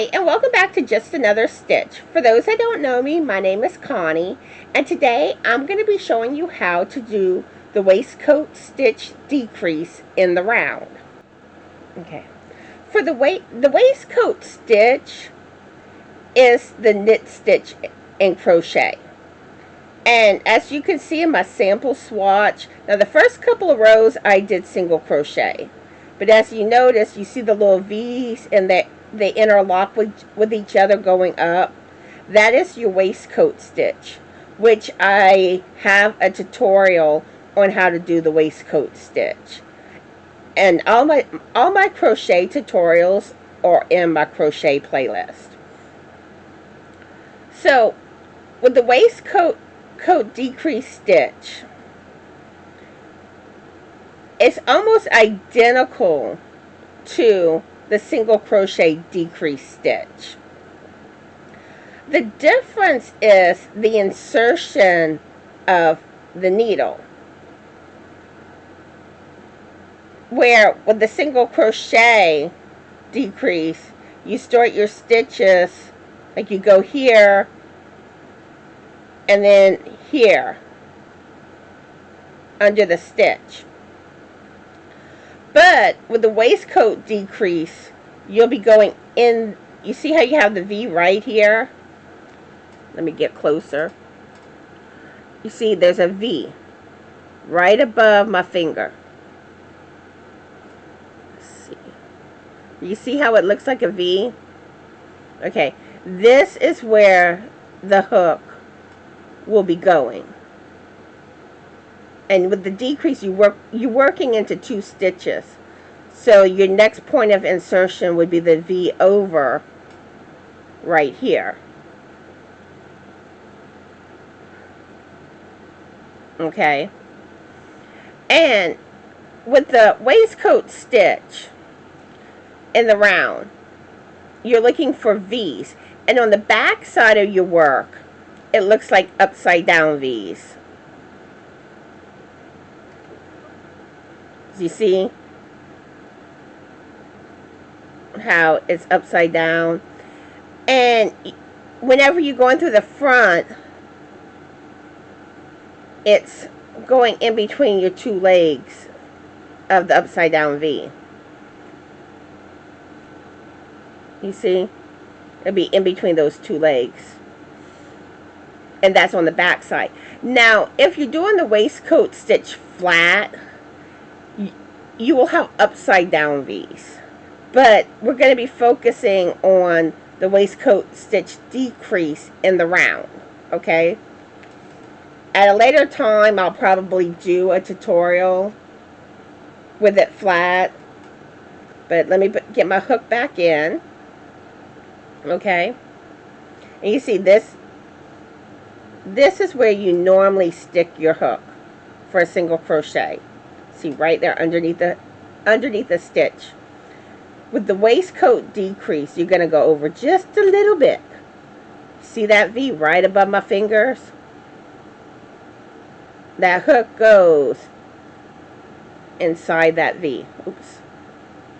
Hi, and welcome back to Just Another Stitch. For those that don't know me, my name is Connie, and today I'm going to be showing you how to do the waistcoat stitch decrease in the round. Okay. For the waistcoat stitch is the knit stitch and crochet. And as you can see in my sample swatch, now the first couple of rows I did single crochet. But as you notice, you see the little V's and they interlock with each other going up. That is your waistcoat stitch, which I have a tutorial on how to do the waistcoat stitch. And all my crochet tutorials are in my crochet playlist. So with the waistcoat decrease stitch, it's almost identical to the single crochet decrease stitch. The difference is the insertion of the needle. Where with the single crochet decrease, you start your stitches, like you go here and then here under the stitch. But with the waistcoat decrease, you'll be going in. You see how you have the V right here? Let me get closer. You see there's a V right above my finger. Let's see. You see how it looks like a V? Okay, this is where the hook will be going. And with the decrease, you're working into 2 stitches. So your next point of insertion would be the V over right here. Okay. And with the waistcoat stitch in the round, you're looking for V's. And on the back side of your work, it looks like upside down V's. You see how it's upside down? And whenever you're going through the front, it's going in between your 2 legs of the upside down V. You see? It'll be in between those 2 legs. And that's on the back side. Now, if you're doing the waistcoat stitch flat, you will have upside down V's. But we're going to be focusing on the waistcoat stitch decrease in the round. Okay? At a later time, I'll probably do a tutorial with it flat. But let me get my hook back in. Okay? And you see this is where you normally stick your hook for a single crochet. See right there underneath the stitch. With the waistcoat decrease, you're going to go over just a little bit. See that V right above my fingers? That hook goes inside that V. Oops.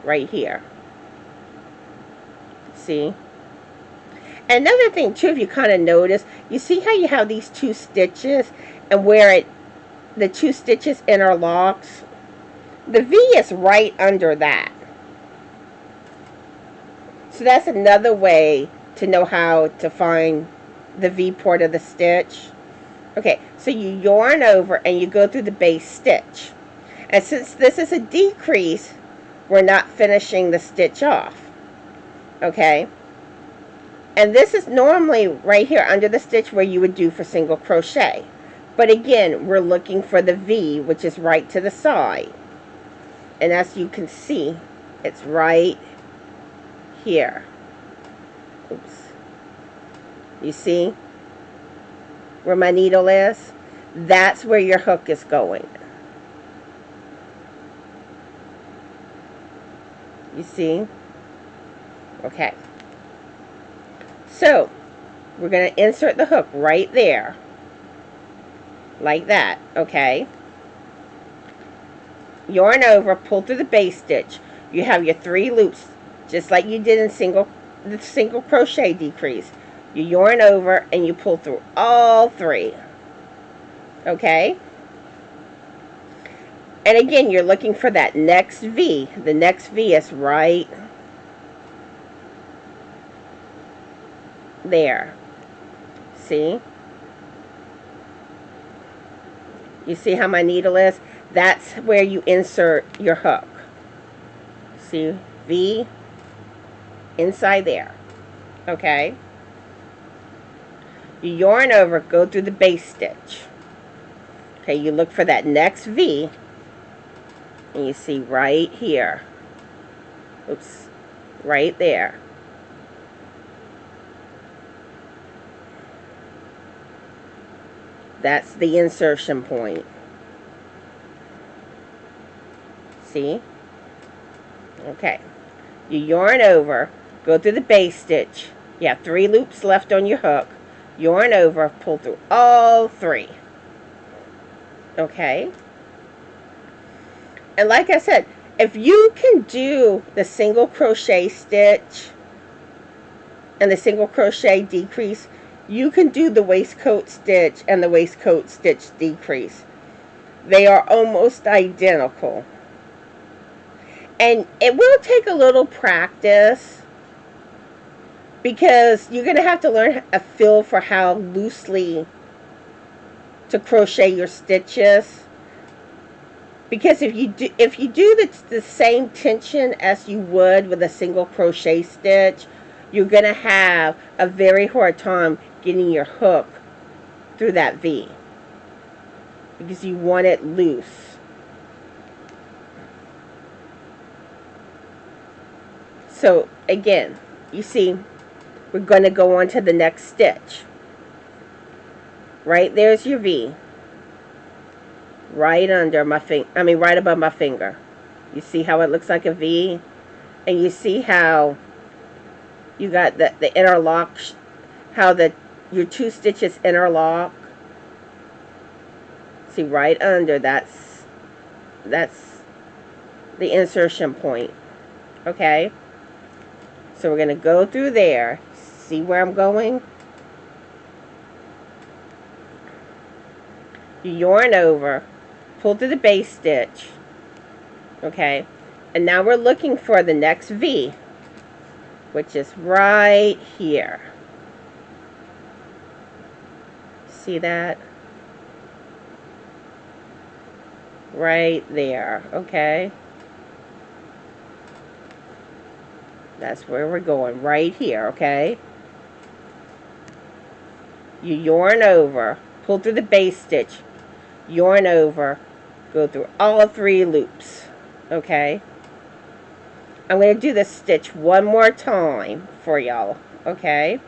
Right here. See? Another thing too, if you kind of notice, you see how you have these 2 stitches and where the 2 stitches interlocks? The V is right under that. So that's another way to know how to find the V part of the stitch. Okay, so you yarn over and you go through the base stitch. And since this is a decrease, we're not finishing the stitch off. Okay? And this is normally right here under the stitch where you would do for single crochet. But again, we're looking for the V, which is right to the side. And as you can see, it's right here. Oops. You see where my needle is? That's where your hook is going. You see? Okay. So, we're going to insert the hook right there. Like that, okay? Yarn over, pull through the base stitch. You have your 3 loops, just like you did in single the single crochet decrease. You yarn over and you pull through all 3. Okay? And again, you're looking for that next V. The next V is right there. See? You see how my needle is? That's where you insert your hook. See? V inside there. Okay? You yarn over, go through the base stitch. Okay, you look for that next V. And you see right here. Oops. Right there. That's the insertion point. See? Okay. You yarn over, go through the base stitch. You have 3 loops left on your hook. Yarn over, pull through all 3. Okay? And like I said, if you can do the single crochet stitch and the single crochet decrease, you can do the waistcoat stitch and the waistcoat stitch decrease. They are almost identical. And it will take a little practice because you're going to have to learn a feel for how loosely to crochet your stitches. Because if you do the same tension as you would with a single crochet stitch, you're going to have a very hard time getting your hook through that V. Because you want it loose. So again, you see, we're going to go on to the next stitch. Right there's your V. Right under my right above my finger. You see how it looks like a V? And you see how you got the interlock, how your 2 stitches interlock. See, right under, that's the insertion point. Okay? So we're going to go through there. See where I'm going? You yarn over, pull through the base stitch. Okay? And now we're looking for the next V, which is right here. See that? Right there, okay? That's where we're going, right here, okay? You yarn over, pull through the base stitch, yarn over, go through all 3 loops, okay? I'm going to do this stitch one more time for y'all, okay?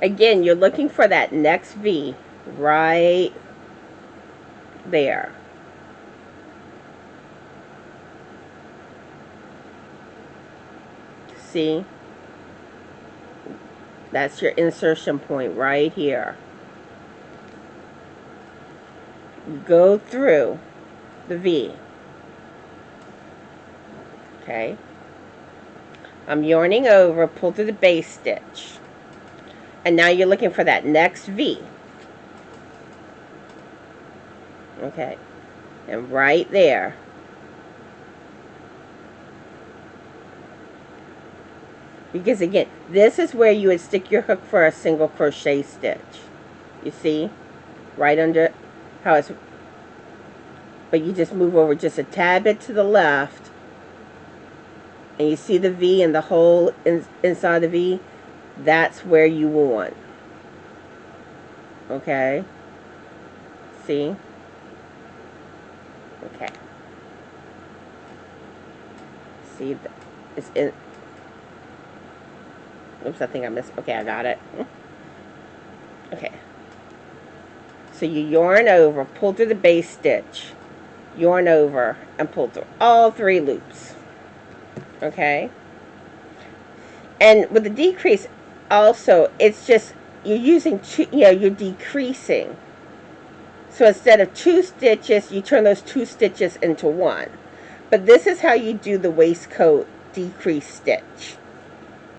Again, you're looking for that next V right there. See? That's your insertion point right here. Go through the V. Okay? I'm yarning over, pull through the base stitch. And now you're looking for that next V. Okay? And right there. Because again, this is where you would stick your hook for a single crochet stitch. You see? Right under how it's... But you just move over just a tad bit to the left. And you see the V and the hole inside the V? That's where you want. Okay? See? Okay. See? It's in... Oops, I think I missed. Okay, I got it. Okay. So you yarn over, pull through the base stitch, yarn over, and pull through all 3 loops. Okay? And with the decrease, also, it's just, you're using, you're decreasing. So instead of 2 stitches, you turn those 2 stitches into 1. But this is how you do the waistcoat decrease stitch.